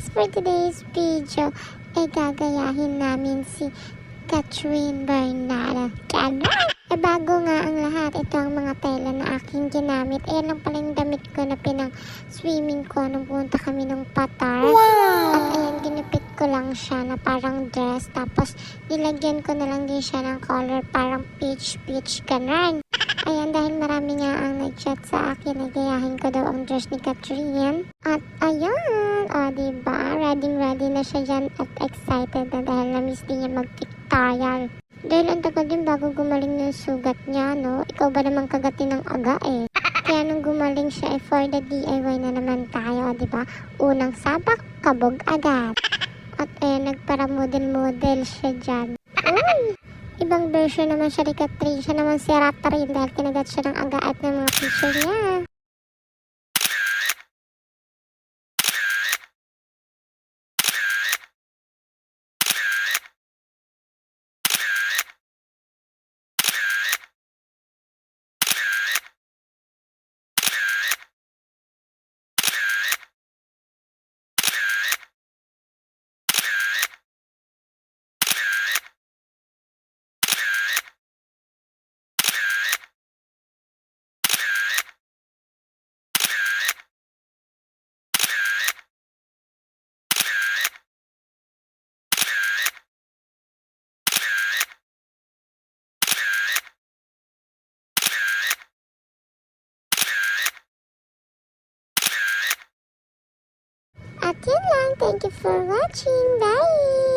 guys, for today's video ay gagayahin namin si Catherine Bernardo. Bago nga ang lahat, ito ang mga tela na aking ginamit. Ayan lang pala yung damit ko na pinang swimming ko nung punta kami ng Qatar. Wow! At ayan, ginupit ko lang siya na parang dress. Tapos nilagyan ko na lang din siya ng color parang peach ganun. Ayan, dahil marami nga ang nag-chat sa akin, nagayahin ko daw ang dress ni Catherine. At ayan, diba? Ready na siya dyan at excited na dahil na-miss din niya mag-pictorial. Dahil ang tagal din bago gumaling yung sugat niya, no? Ikaw ba naman kagatin ng aga eh? Kaya nung gumaling siya, for the DIY na naman tayo, diba? Unang sabak, kabog agad. At ayan, nagpara-model siya dyan. Uy! Ibang version naman siya ni Catherine. Siya naman si Rata rin dahil kinagat siya ng aga at ng mga picture niya. At yun lang. Thank you for watching. Bye!